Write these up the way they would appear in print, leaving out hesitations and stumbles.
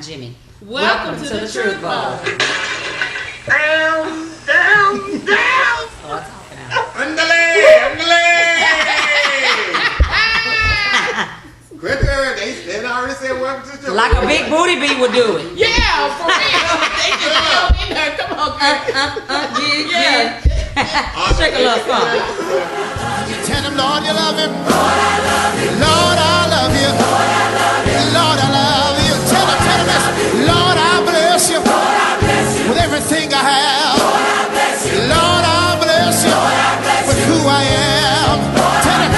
Jimmie. Welcome to the Truth Bowl. Down, down, down. Oh, it's talking out. Underlay. Quicker, they already said welcome to the Truth Like a big booty bee would do it. Yeah, for real. They just come in there. Come on, girl. Yeah. Shake a little something. You tell him, Lord, you love him. Lord, I love you. Lord, I love you. Lord, I love you. Lord, I love you. Tell him this. Lord, I bless you. Lord, I bless you. With everything I have. Lord, I bless you. Lord, I bless you. Lord, I bless with who I am. Tell him,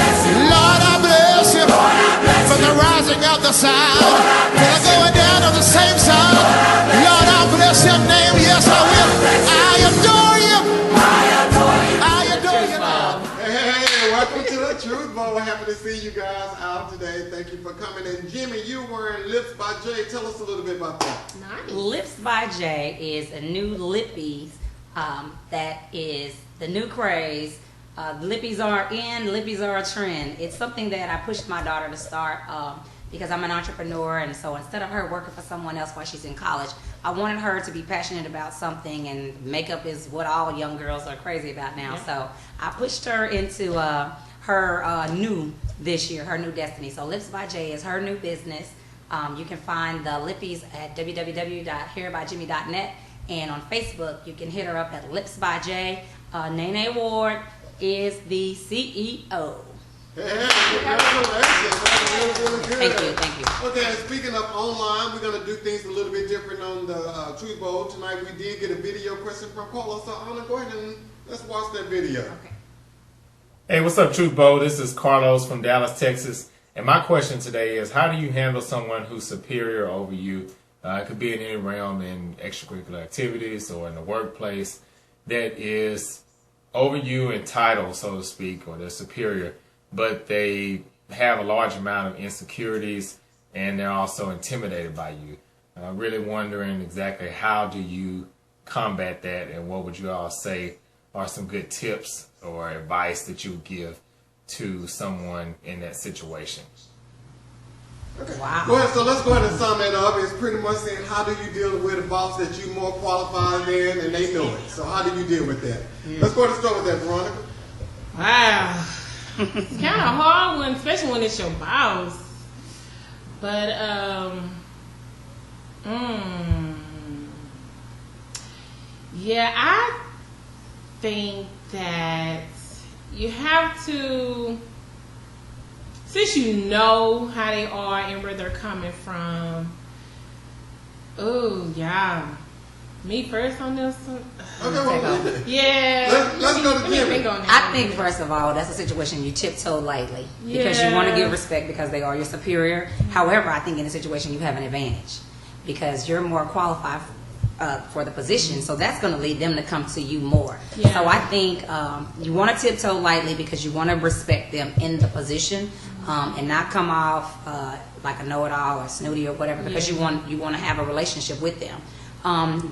Lord, I bless you. Lord, I bless from the rising of the sun to the going down of the same sun. Lord, I bless your name. Yes, I will. I adore you. I adore you. I adore you. Hey, welcome to the Truth Bowl. Happy to see you guys out today. Thank you for coming in. Jimmie, you wearing Lips by Jay. Tell us a little bit about that. Nice. Lips by Jay is a new lippies that is the new craze. Lippies are in, lippies are a trend. It's something that I pushed my daughter to start because I'm an entrepreneur, and so instead of her working for someone else while she's in college, I wanted her to be passionate about something, and makeup is what all young girls are crazy about now. Yeah. So I pushed her into her new this year, her new destiny. So Lips by Jay is her new business. You can find the lippies at www.hairbyjimmie.net, and on Facebook you can hit her up at Lips by Jay. Nene Ward is the CEO. Hey, congratulations. That's really good. Thank you. Okay, speaking of online, we're going to do things a little bit different on the Truth Bowl. Tonight we did get a video question from Carlos. So Ana, go ahead and let's watch that video. Okay. Hey, what's up, Truth Bowl? This is Carlos from Dallas, Texas. And my question today is, how do you handle someone who's superior over you? It could be in any realm, in extracurricular activities or in the workplace, that is over you in title, so to speak, or they're superior, but they have a large amount of insecurities and they're also intimidated by you. Really wondering exactly how do you combat that, and what would you all say are some good tips or advice that you would give to someone in that situation? Okay. Wow. Go ahead, so let's go ahead and sum it up. It's pretty much saying, how do you deal with a boss that you're more qualified than and they know it? So how do you deal with that? Let's go ahead and start with that, Veronica. Wow. It's kind of hard when, especially when it's your boss. But, yeah, I think that you have to, since you know how they are and where they're coming from. Oh, yeah. Me first on this one? Okay, well, Yeah. Let's go to Let me Jimmie. think on that. I think, first of all, that's a situation you tiptoe lightly because you want to give respect because they are your superior. However, I think in a situation you have an advantage because you're more qualified for the position, so that's going to lead them to come to you more. Yeah. So I think you want to tiptoe lightly because you want to respect them in the position and not come off like a know-it-all or snooty or whatever because you want to have a relationship with them.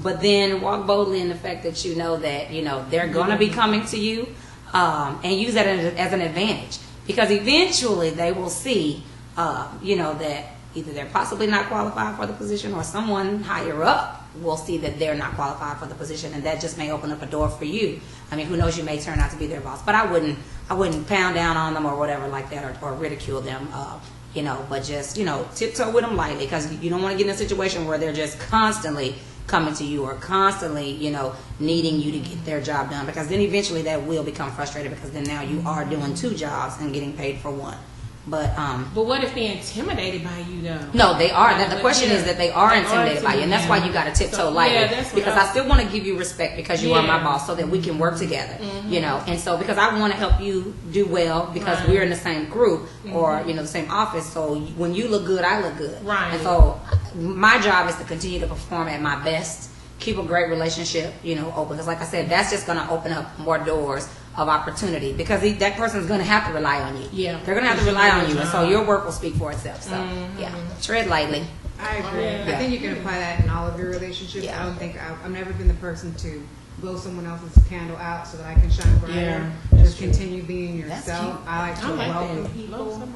But then walk boldly in the fact that you know that they're going to be coming to you, and use that as an advantage because eventually they will see, that either they're possibly not qualified for the position or someone higher up will see that they're not qualified for the position, and that just may open up a door for you. I mean, who knows? You may turn out to be their boss, but I wouldn't pound down on them or whatever like that or ridicule them. But just tiptoe with them lightly because you don't want to get in a situation where they're just constantly coming to you or constantly, needing you to get their job done because then eventually that will become frustrated because then now you are doing two jobs and getting paid for one. But what if they're intimidated by you though? no, they are. The question is that they are intimidated by you, and that's why you got to tiptoe lightly. Because I still want to give you respect because you are my boss, so that we can work together. And so because I want to help you do well because we're in the same group or the same office. So when you look good, I look good. Right. And so my job is to continue to perform at my best, keep a great relationship, open. Because like I said, that's just going to open up more doors of opportunity because that person is going to have to rely on you. Yeah. They're going to have to rely on you, and so your work will speak for itself. So, tread lightly. I agree. Yeah. I think you can apply that in all of your relationships. Yeah. I don't think I've never been the person to blow someone else's candle out so that I can shine brighter. Yeah, Just continue being That's yourself. cute. I like to I like welcome that. people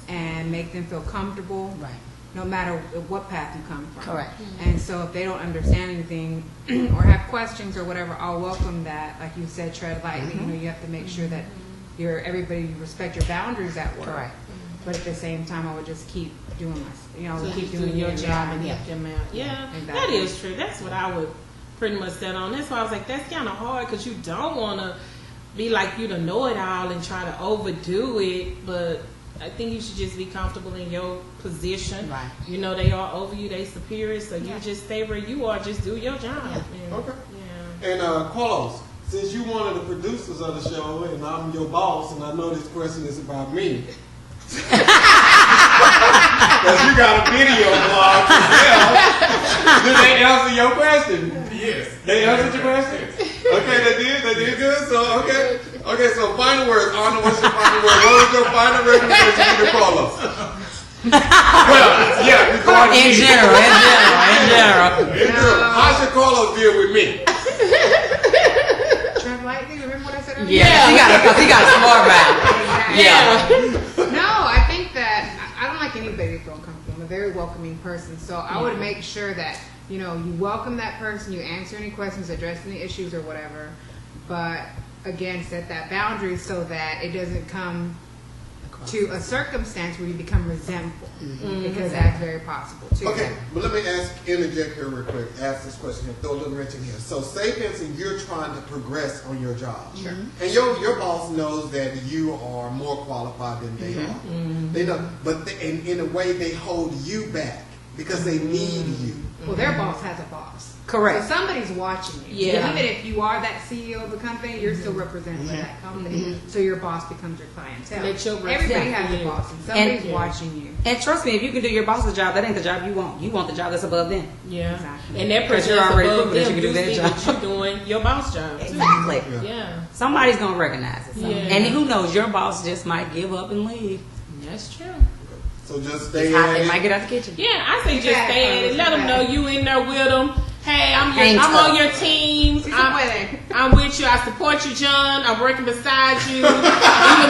and make them feel comfortable. Right. no matter what path you come from. Correct. And so if they don't understand anything or have questions or whatever, I'll welcome that. Like you said, tread lightly. You know, you have to make sure that you respect your boundaries at work. Correct. But at the same time, I would just keep doing keep doing doing your it. job and help them out. Yeah, exactly. that is true. That's what I would pretty much set on. That's why I was like, that's kind of hard because you don't want to be like you to know it all and try to overdo it. But I think you should just be comfortable in your position. Right. You know they are over you, they superiors, so you just stay where you are. Just do your job. And, Okay. Yeah. And Carlos, since you're one of the producers of the show and I'm your boss, and I know this question is about me. Because you got a video blog to sell. Did they answer your question? Yes. They answered your question? Okay, they did good. So, okay, so final words. Anna, what's your final word? What was your final recommendation to Carlos? Well, yeah, we're going In general. How should Carlos deal with me? Tread lightly. Remember what I said earlier? Yeah, he got a smart mouth. Yeah. No, I think that I don't like anybody to feel uncomfortable. I'm a very welcoming person, so I would make sure that you welcome that person, you answer any questions, address any issues or whatever, but again, set that boundary so that it doesn't come to a circumstance where you become resentful, because that's very possible too. Okay, but let me interject here real quick, ask this question here, throw a little wrench in here. So say, Vincent, you're trying to progress on your job. Sure. And your boss knows that you are more qualified than they are. They know, but in a way they hold you back because they need you. Well, their boss has a boss. Correct. So somebody's watching you. Yeah. Even if you are that CEO of a company, you're still represented by that company. So your boss becomes your clientele. Let your Everybody represent has a you. boss, and somebody's And- watching you. And trust me, if you can do your boss's job, that ain't the job you want. You want the job that's above them. Yeah. Exactly. And that Because person you're that's already above proven that them you can do see their that job. you're doing your boss job too. Exactly. Yeah. Somebody's gonna recognize it. Yeah. And who knows, your boss just might give up and leave. That's true. So just stay They at might it. get out the kitchen. Yeah, I say just Yeah, stay at it. Let them know you in there with them. Hey, I'm Hang on tough. your team. Sí se I'm with you. I support you, John. I'm working beside you. Even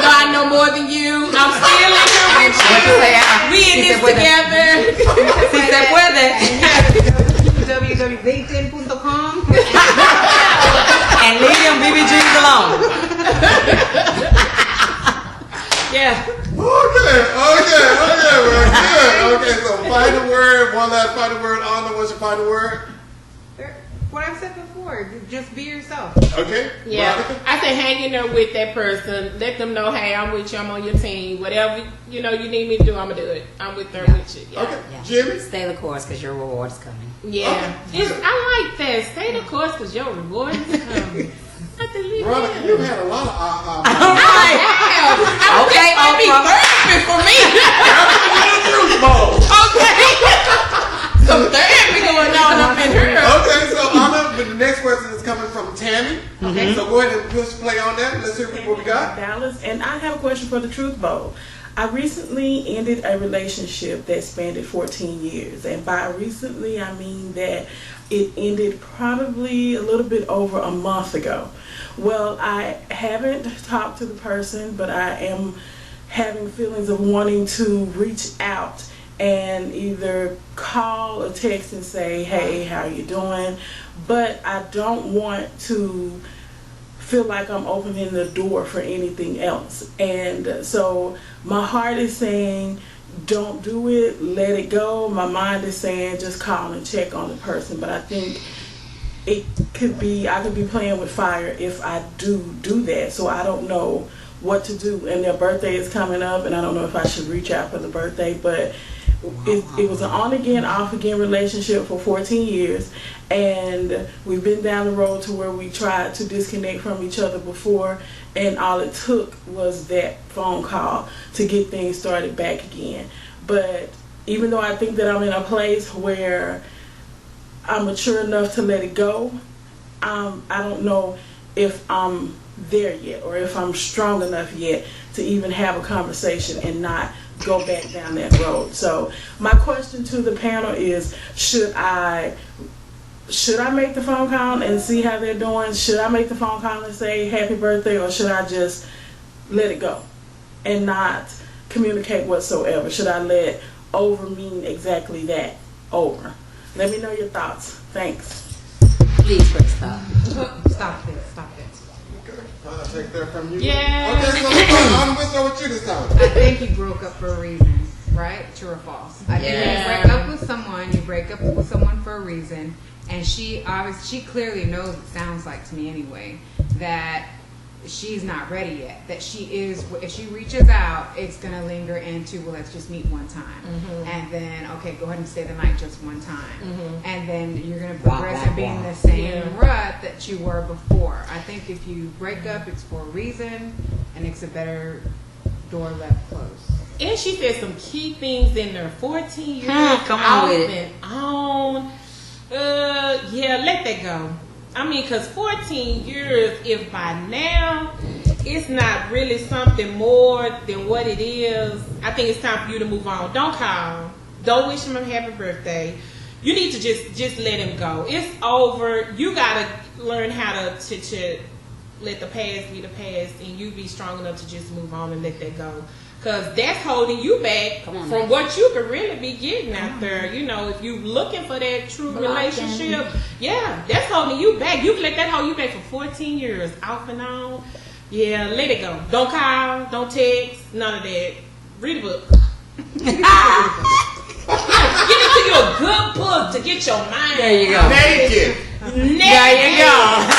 though I know more than you, I'm still in here with What you say? you. We in Si this se puede. together. Si se puede. www.linkedin.com. And leave them BBGs alone. Yeah. Okay, so final word, one last final word. Anna, what's your final word? What I've said before, just be yourself. Okay? Yeah, Veronica? I say hang in there with that person. Let them know, hey, I'm with you. I'm on your team. Whatever you need me to do, I'm gonna do it. I'm with her with you. Yeah. Okay. Yeah. Jimmy? Stay the course because your reward is coming. Yeah. I like that. Stay the course because your reward is coming. Veronica, you had a lot of All right. Okay, Might be Oprah. therapy for me. Truth Bowl. Some therapy going on up in here. Okay, so Anna, but the next question is coming from Tammy. Okay, so go ahead and push play on that. Let's hear what we got. Dallas, and I have a question for the Truth Bowl. I recently ended a relationship that spanned 14 years, and by recently I mean that it ended probably a little bit over a month ago. Well, I haven't talked to the person, but I am having feelings of wanting to reach out and either call or text and say, hey, how you doing? But I don't want to feel like I'm opening the door for anything else. And so my heart is saying, don't do it, let it go. My mind is saying, just call and check on the person. But I think I could be playing with fire if I do that. So I don't know what to do. And their birthday is coming up, and I don't know if I should reach out for the birthday, but it was an on-again, off-again relationship for 14 years, and we've been down the road to where we tried to disconnect from each other before, and all it took was that phone call to get things started back again. But even though I think that I'm in a place where I'm mature enough to let it go, I don't know if I'm there yet or if I'm strong enough yet to even have a conversation and not go back down that road. So my question to the panel is, should I make the phone call and see how they're doing? Should I make the phone call and say happy birthday, or should I just let it go and not communicate whatsoever? Should I let over mean exactly that, over? Let me know your thoughts. Thanks. Please, Chris, stop. Stop it. Okay. I'll take that from you. Yeah. Okay, so let's go with you this time. I think you broke up for a reason, right? True or false? I think when you break up with someone, you break up with someone for a reason, and she clearly knows, it sounds like to me anyway, that she's not ready yet. That she is, if she reaches out, it's going to linger into, well, let's just meet one time. And then, okay, go ahead and stay the night just one time. And then you're going to progress and be in the same rut that you were before. I think if you break up, it's for a reason, and it's a better door left closed. And she said some key things in there. 14 years Come on with it. and on. Yeah, let that go. I mean, because 14 years, if by now it's not really something more than what it is, I think it's time for you to move on. Don't call. Don't wish him a happy birthday. You need to just let him go. It's over. You got to learn how to let the past be the past, and you be strong enough to just move on and let that go. Because that's holding you back from what you could really be getting out there. You know, if you're looking for that true relationship, yeah, that's holding you back. You can let that hold you back for 14 years, off and on. Yeah, let it go. Don't call, don't text, none of that. Read a book. Get into your good book to get your mind. There you go. Naked. There you go.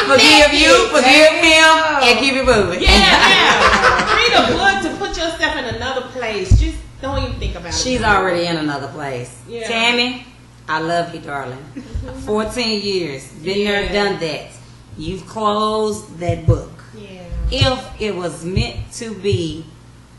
Forgive you, forgive him, and keep it moving. Yeah. Read a book to put yourself in another place. Just don't even think about it. She's already in another place. Yeah. Tammy, I love you, darling. 14 years. Been there, done that. You've closed that book. Yeah. If it was meant to be,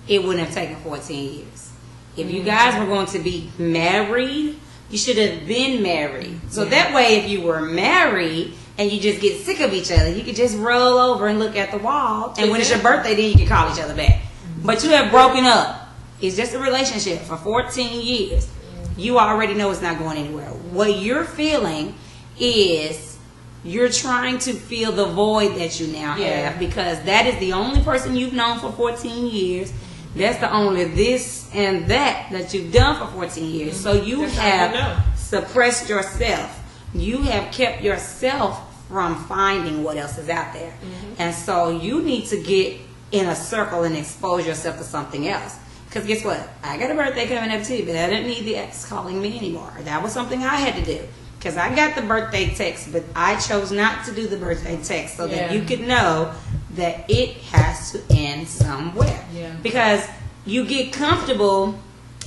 it wouldn't have taken 14 years. If you guys were going to be married, you should have been married. So that way, if you were married and you just get sick of each other, you could just roll over and look at the wall. And when it's your birthday, then you can call each other back. But you have broken up. It's just a relationship for 14 years. You already know it's not going anywhere. What you're feeling is you're trying to fill the void that you now have, because that is the only person you've known for 14 years. That's the only this and that you've done for 14 years. So you have suppressed yourself. You have kept yourself from finding what else is out there. And so you need to get in a circle and expose yourself to something else. Because guess what? I got a birthday coming up too, but I didn't need the ex calling me anymore. That was something I had to do. Because I got the birthday text, but I chose not to do the birthday text so that you could know that it has to end somewhere. Because you get comfortable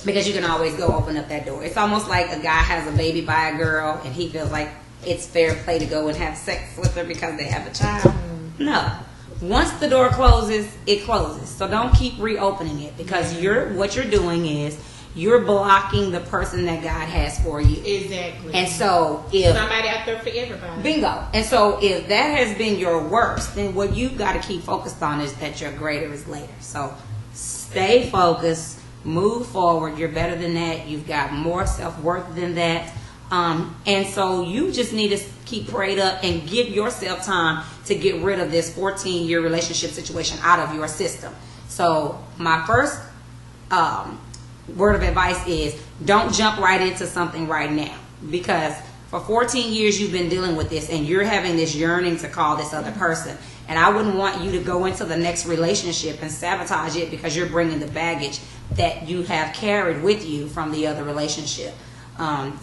because you can always go open up that door. It's almost like a guy has a baby by a girl and he feels like it's fair play to go and have sex with her because they have a child. No. Once the door closes, it closes. So don't keep reopening it, because what you're doing is you're blocking the person that God has for you. Exactly. And so if somebody out there for everybody. Bingo. And so if that has been your worst, then what you've got to keep focused on is that your greater is later. So stay focused, move forward. You're better than that. You've got more self-worth than that. And so you just need to keep prayed up and give yourself time to get rid of this 14-year relationship situation out of your system. So my first word of advice is don't jump right into something right now, because for 14 years you've been dealing with this and you're having this yearning to call this other person. And I wouldn't want you to go into the next relationship and sabotage it because you're bringing the baggage that you have carried with you from the other relationship.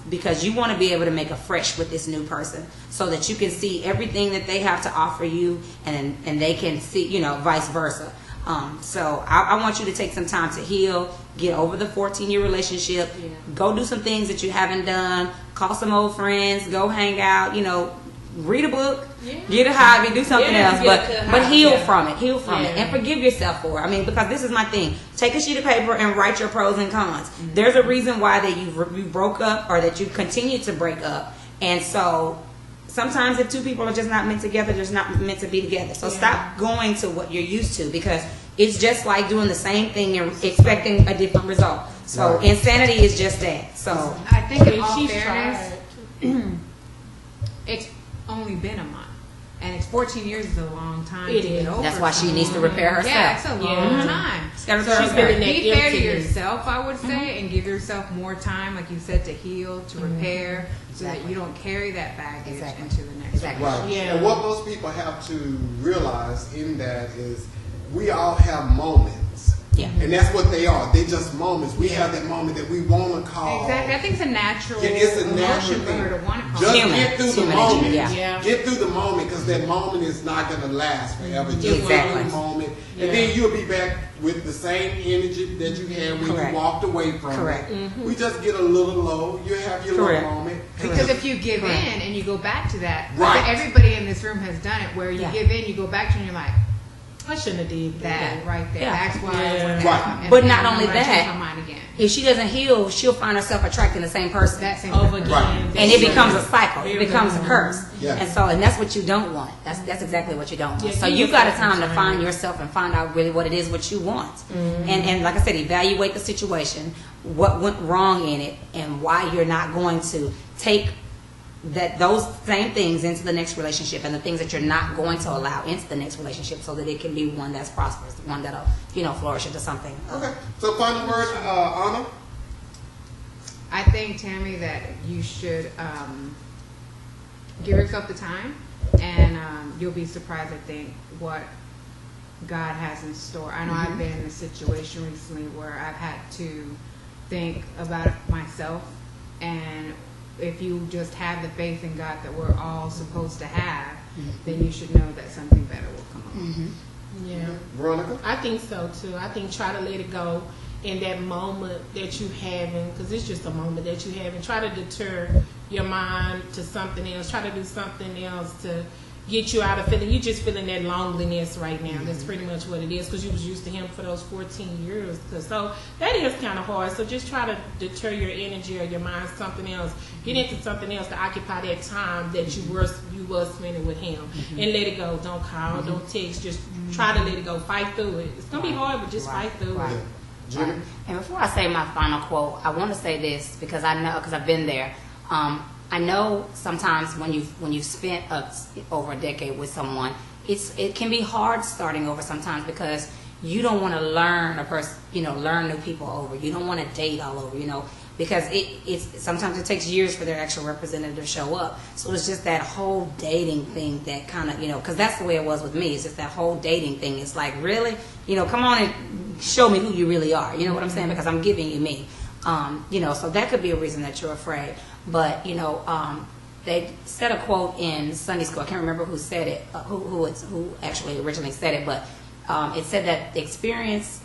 Because you want to be able to make a fresh with this new person so that you can see everything that they have to offer you, and they can see, vice versa. So I want you to take some time to heal, get over the 14-year relationship, go do some things that you haven't done, call some old friends, go hang out, read a book, get a hobby, do something else, but heal from it, and forgive yourself for it. I mean, because this is my thing. Take a sheet of paper and write your pros and cons. There's a reason why that you broke up or that you continue to break up. And so sometimes if two people are just not meant together, they're just not meant to be together. So stop going to what you're used to, because it's just like doing the same thing and expecting a different result. So insanity is just that. So I think in all fairness, it's only been a month. And it's 14 years is a long time It to is. get over. That's why she needs to repair herself. Yeah, it's a long Yeah. time. She's gotta So repair she's feeling that be fair to emptiness. yourself, I would say, and give yourself more time, like you said, to heal, to repair, so that Exactly. you don't carry that baggage Exactly. into the next Exactly. Right. Yeah. And what most people have to realize in that is we all have moments. Yeah. And that's what they are. They're just moments. We have that moment that we want to call. Exactly. I think it's a natural Yeah, it's a natural emotion for thing. her to want to call. Just Human. get through the Human moment. nature, yeah. Yeah. Get through the moment because that moment is not going to last forever. Just Exactly. get through the moment. Yeah. And then you'll be back with the same energy that you had when Correct. you walked away from Correct. it. We just get a little low. You have your Correct. little moment. Because if you give in and you go back to that, Right. everybody in this room has done it, where you Yeah. give in, you go back to it, and you're like, I shouldn't have did that right there. Yeah. That's why I Yeah. went Right. out. And But then not I'm only gonna change that, my mind again. If she doesn't heal, she'll find herself attracting the same person. That same over person. again. Right. And it becomes a cycle. It Very becomes a good. curse. Yeah. And that's what you don't want. That's exactly what you don't want. Yeah, So give you got a yourself time to some find time. yourself and find out really what it is what you want. And like I said, evaluate the situation, what went wrong in it, and why you're not going to take those same things into the next relationship, and the things that you're not going to allow into the next relationship, so that it can be one that's prosperous, one that'll flourish into something. Okay. So final word, Anna. I think, Tammy, that you should give yourself the time, and you'll be surprised, I think, what God has in store. I know I've been in a situation recently where I've had to think about it myself, and if you just have the faith in God that we're all supposed to have, then you should know that something better will come along. Yeah. Veronica. I think so too. I think try to let it go in that moment that you having, because it's just a moment that you have, and try to deter your mind to something else. Try to do something else to get you out of feeling. You just feeling that loneliness right now. That's pretty much what it is, because you was used to him for those 14 years. So that is kind of hard. So just try to deter your energy or your mind something else. Get into something else to occupy that time that you were spending with him, and let it go. Don't call, don't text. Just try to let it go. Fight through it. It's gonna be hard, but just fight through Right. it. Jimmie. And before I say my final quote, I want to say this because I know, because I've been there. I know sometimes when you've spent over a decade with someone, it can be hard starting over sometimes, because you don't want to learn a person, learn new people over. You don't want to date all over, because it's sometimes it takes years for their actual representative to show up. So it's just that whole dating thing that kind of, because that's the way it was with me. It's just that whole dating thing. It's like, really, come on and show me who you really are. You know what I'm saying? Because I'm giving you me. So that could be a reason that you're afraid. But they said a quote in Sunday school. I can't remember who said it, who actually originally said it, but it said that the experience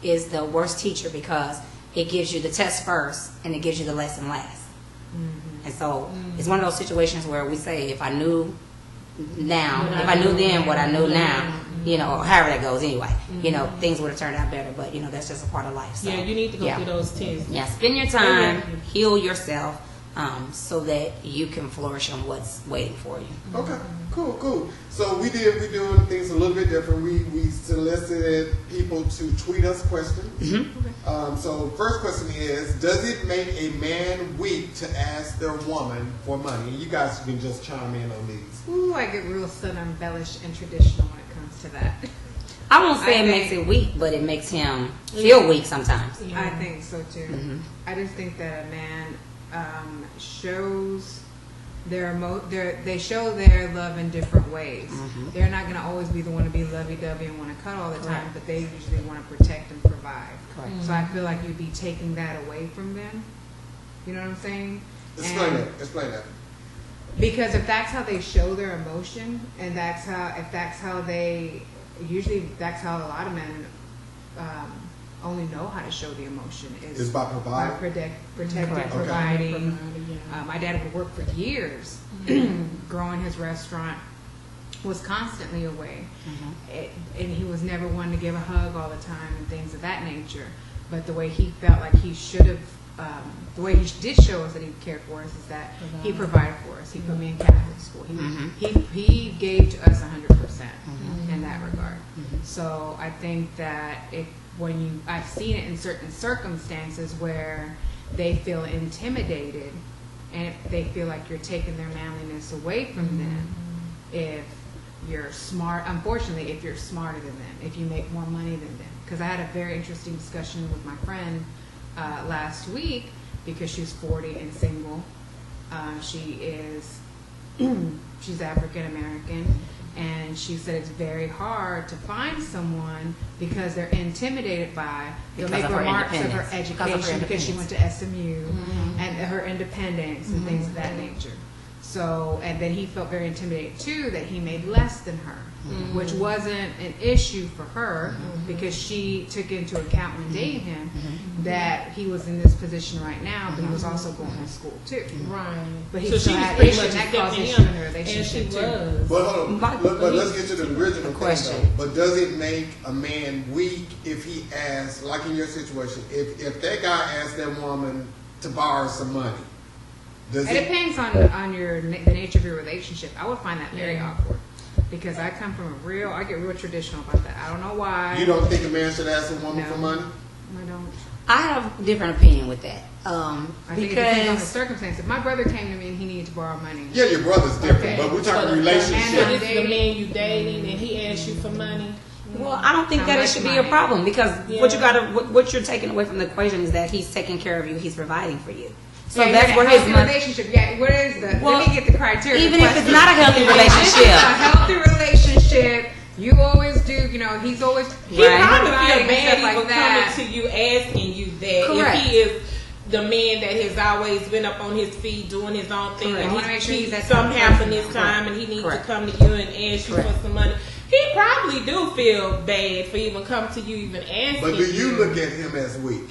is the worst teacher, because it gives you the test first and it gives you the lesson last. And so it's one of those situations where we say, if I knew now, if I knew then what I know now, or however that goes anyway, things would have turned out better. But that's just a part of life. So, Yeah, you need to go through those tests. Yeah, spend your time, heal yourself, so that you can flourish on what's waiting for you. Okay, cool. So we're doing things a little bit different. We solicited people to tweet us questions. So first question is, does it make a man weak to ask their woman for money? And you guys can just chime in on these. Ooh, I get real Southern embellished and traditional when it comes to that. I won't say I it think- makes it weak, but it makes him feel weak sometimes. I think so too. I just think that a man shows they show their love in different ways. They're not going to always be the one to be lovey-dovey and want to cuddle all the time, but they usually want to protect and provide. Correct. So I feel like you'd be taking that away from them. You know what I'm saying? Explain that. Because if that's how they show their emotion, and that's how a lot of men only know how to show the emotion Is by providing? protecting, Correct. providing. My dad would work for years, growing his restaurant, was constantly away, and he was never one to give a hug all the time and things of that nature. But the way he felt like he should have, the way he did show us that he cared for us, is that he provided for us. He put me in Catholic school. He gave to us 100% in that regard. So I think that I've seen it in certain circumstances where they feel intimidated, and if they feel like you're taking their manliness away from them, if you're smart. Unfortunately, if you're smarter than them, if you make more money than them. Because I had a very interesting discussion with my friend last week because she's 40 and single. She's African American, and she said it's very hard to find someone because they're intimidated by they'll make remarks of her education because she went to SMU and her independence and things of that nature. So, and then he felt very intimidated too that he made less than her, which wasn't an issue for her because she took into account when dating him that he was in this position right now, but he was also going to school too. Right. But he So still she was had pretty issues, much and that caused accepting issue in him, the and relationship she too. was. But hold on. But let's get to the original question. question. But does it make a man weak if he asks, like in your situation, if that guy asks that woman to borrow some money? Does It depends on the nature of your relationship. I would find that very awkward because I come from I get real traditional about that. I don't know why. You don't think a man should ask a woman for money? I don't. I have a different opinion with that. I think it depends on the Because circumstance. If my brother came to me and he needed to borrow money, Yeah, your brother's different, Okay. but we're talking But relationship. this is the man you dating, and he asks you for money. well, I don't think How that it much should be money? a problem because Yeah. what you're taking away from the equation is that he's taking care of you, he's providing for you. So yeah, that's you're where in a his healthy money. relationship. Yeah, what is the? Well, let me get the criteria. Even if it's not a healthy If it's relationship, a healthy relationship, you always do. You know, he's always He Right. probably providing feel and bad stuff even like that. coming to you asking you that. Correct. If he is the man that has always been up on his feet doing his own thing, Correct. and I wanna make sure he's that some type of half person. in his time, and he needs Correct. to come to you and ask you Correct. for some money. He probably do feel bad for even coming to you, even asking. But do you look at him as weak?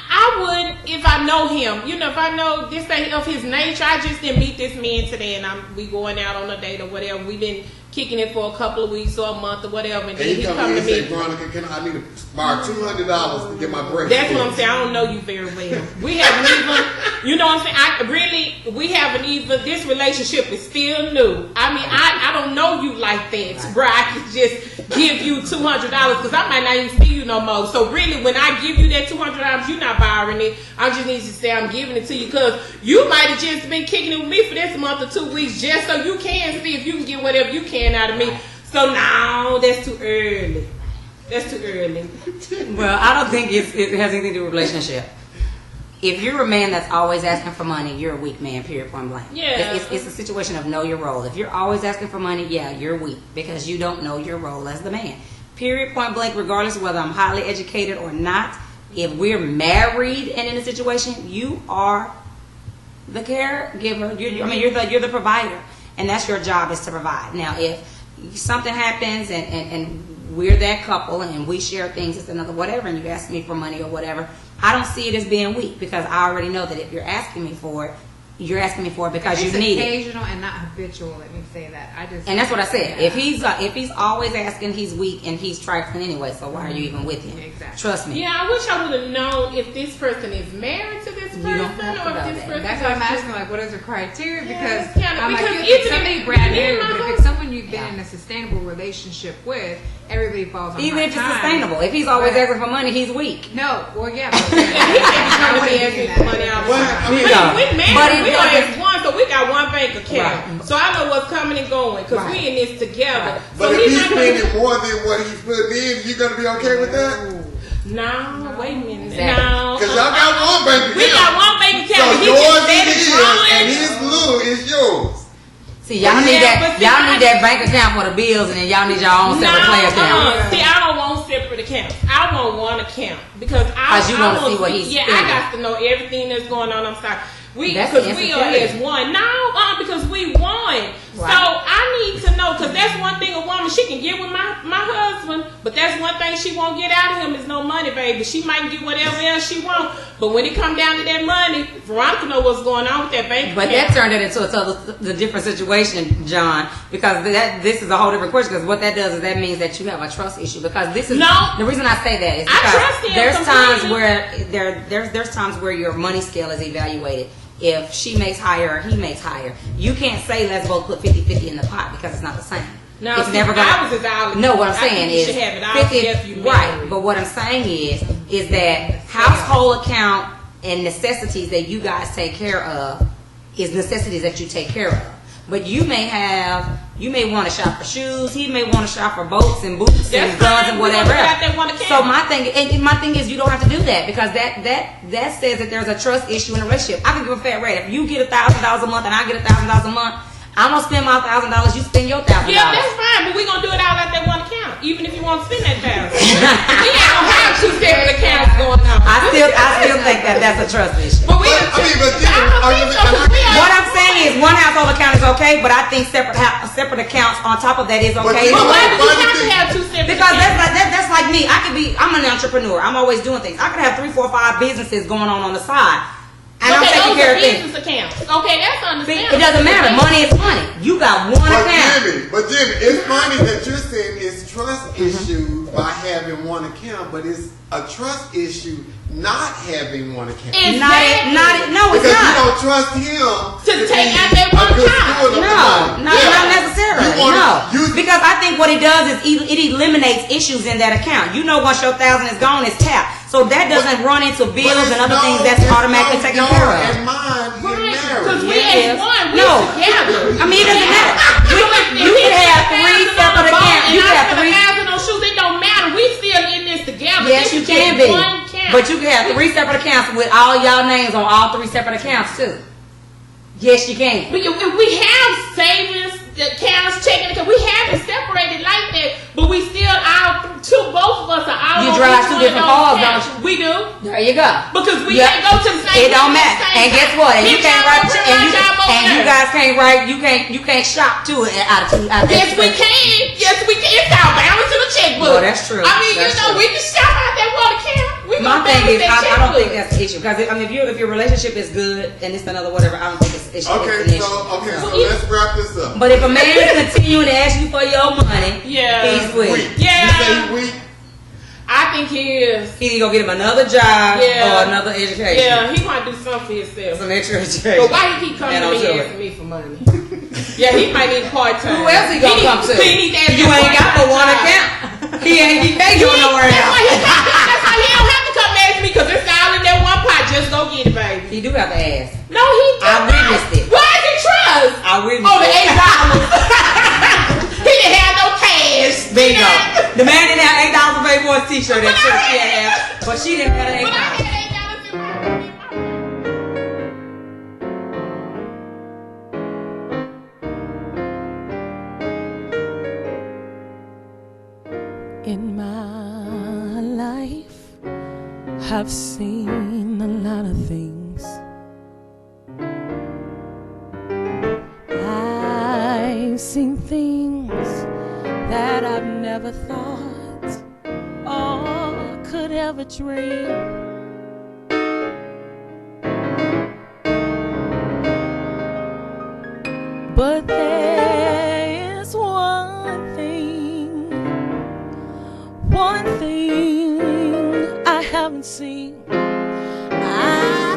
I would if I know him. You know, if I know this thing of his nature. I just didn't meet this man today, and we going out on a date or whatever. We've been kicking it for a couple of weeks or a month or whatever, and And then he he come come to to me and say, me. Veronica, I need to borrow $200 to get my breakfast. That's what I'm saying. I don't know you very well. We haven't even, you know what I'm saying? We haven't even, this relationship is still new. I mean, I don't know you like that, bro. I can just give you $200 because I might not even see you no more. So really, when I give you that $200, you're not borrowing it. I just need to say I'm giving it to you because you might have just been kicking it with me for this month or 2 weeks just so you can see if you can get whatever you can out of me. So no, that's too early. That's too early. Well, I don't think it has anything to do with relationship. If you're a man that's always asking for money, you're a weak man, period, point blank. Yeah. It's a situation of know your role. If you're always asking for money, yeah, you're weak because you don't know your role as the man. Period, point blank, regardless of whether I'm highly educated or not. If we're married and in a situation, you are the caregiver. You're the provider. And that's your job is to provide. Now, if something happens and we're that couple and we share things, it's another whatever, and you ask me for money or whatever, I don't see it as being weak because I already know that if you're asking me for it, you're asking me for it because you it's need it. occasional and not habitual. Let me say that. And that's what I said. If he's always asking, he's weak and he's trifling anyway. So why are you even with him? Exactly. Trust me. Yeah, I wish I would have known if this person is married to this person You don't have to or know if this that. person That's is why I'm just- asking, like, what is the criteria? Yeah, Because it's kinda- I'm because like, even if somebody if- brand me and new, my but if husband- it's someone you've been Yeah. in a sustainable relationship with, everybody falls on Even hard if it's times. sustainable. If he's always But- asking for money, he's weak. No, well, yeah. But He ain't trying to be asking for money out of Well, time. I mean, We but married, it we don't doesn't- have one, so we got one bank account. Right. So I know what's coming and going because Right. we in this together. Right. But So if he's not gonna- spending more than what he's putting in, you gonna be okay with that? No, wait a minute. Exactly. No. Because y'all got one bank account. We got one bank So account. and he yours just is let it his, run. and his blue is yours. See, y'all need Yeah, that. but see, Y'all I- need that bank account for the bills, and then y'all need your own separate play account. See, I don't want separate accounts. I want one account because I 'Cause you wanna see what he's Yeah, spending. I got to know everything that's going on. I'm sorry. That's Because the we are insecurity. as one. No, because we won. So I need to know because that's one thing a woman she can get with my husband, but that's one thing she won't get out of him is no money, baby. She might get whatever else she wants, but when it come down to that money, Veronica know what's going on with that bank But account. that turned it into the different situation, John, because this is a whole different question. Because what that does is that means that you have a trust issue. Because this is No. the reason I say that is I because trust him there's times completely. where there's times where your money scale is evaluated. If she makes higher or he makes higher, you can't say let's both put 50-50 in the pot because it's not the same. No, it's see, never gonna. I was as out. No, what I'm I think saying you is should have it all if you right. married. But what I'm saying is that household account and necessities that you guys take care of is necessities that you take care of. But you may have You may want to shop for shoes. He may want to shop for boats and boots and That's guns fine. and We whatever. gonna put out that one account. So my thing is you don't have to do that because that says that there's a trust issue in a relationship. I can give a fair rate. If you get $1,000 a month and I get $1,000 a month, I'm gonna spend my $1,000. You spend your $1,000. Yeah, that's fine, but we're gonna do it all at that one account, even if you want to spend that $1,000. We ain't gonna have 2 separate accounts going on. I still think that that's a trust issue. But we But, I mean, but What I'm saying is one household account is okay, but I think separate accounts on top of that is okay. But why do Why you do have you to have 2 separate Because accounts? that's like me. I'm an entrepreneur. I'm always doing things. I could have 3, 4, 5 businesses going on the side, and I'm taking care of things. Business accounts. Okay, that's understandable. It doesn't matter. Money is money. You got one account. But Jimmy, it's funny that you're saying it's trust issue by having one account, but it's a trust issue not having one account. Exactly. No, it's Because you not. don't trust him To take out that one account. Not necessarily. You wanna- No, because I think what it does is it eliminates issues in that account. You know, once your $1,000 is gone, it's tapped. So that doesn't run into bills and other things that's automatically taken care of. And mine, you're Because married. we Yes. as one, we No. together. I mean, it doesn't matter. You can have 3 separate accounts. You can have 3. $1,000 on shoes. It don't matter. We still in this together. Yes, This you is can just be. one account. But you can have 3 separate accounts with all y'all names on all 3 separate accounts too. Yes, you can. If we have savings accounts, checking accounts, we have it separated like that, but we still both of us are all. You on drive each 2 one of different those cars, accounts. don't you? We do. There you go. Because we Yep. can't go to the same. It don't place matter. at the same And guess time. what? And you His can't job write over and there, you my job over and you there. guys can't write. You can't shop too out of 2. Yes, we can. Yes, we can. It's our balance in the checkbook. Well, that's true. I mean, That's you know, true. we can shop out that one account. We My gonna thing balance is, that I don't think checkbook. that's the issue. Because if your relationship is good and it's another whatever, I don't think it's an issue. Okay, It's an issue. so let's wrap this up. But if a man is continuing to ask you for your money, Yeah. he's weak. Weak. Yeah. You say he weak? I think he is. He need to go get him another job Yeah. or another education. Yeah, he might do something for himself. Some extra education. But why he keep coming And to don't me do it. asking me for money? Yeah, he might need part time. Who else he gonna come to? You ain't got but one account. He can't go nowhere That's why else. that's why he don't have to come ask me because it's all in that one pot. Just go get it, baby. He do have to ask. No, he I don't. witnessed it. Why is he trust? I witnessed Oh, the it. $8. He didn't have no cash. Bingo. The man didn't have $8 to pay for his t-shirt that she had, but she didn't have But I $8. had $8 in my In my life, I've seen a lot of things. I've seen things that I've never thought or could ever dream. But there is one thing I haven't seen. I